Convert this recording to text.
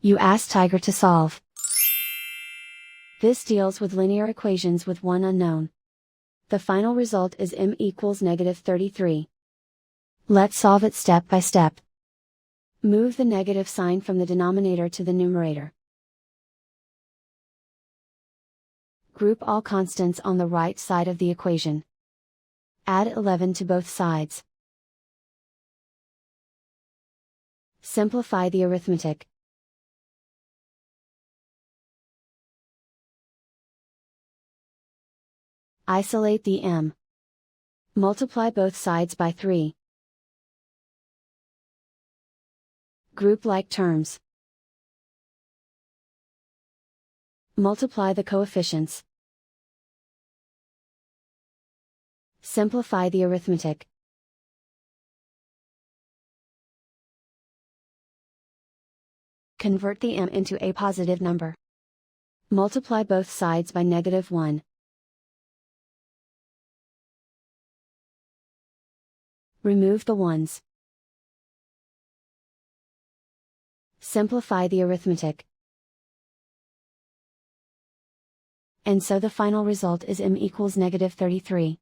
You ask Tiger to solve. This deals with linear equations with one unknown. The final result is m equals -33. Let's solve it step by step. Move the negative sign from the denominator to the numerator. Group all constants on the right side of the equation. Add 11 to both sides. Simplify the arithmetic. Isolate the m. Multiply both sides by 3. Group like terms. Multiply the coefficients. Simplify the arithmetic. Convert the m into a positive number. Multiply both sides by -1. Remove the ones. Simplify the arithmetic. And so the final result is m equals -33.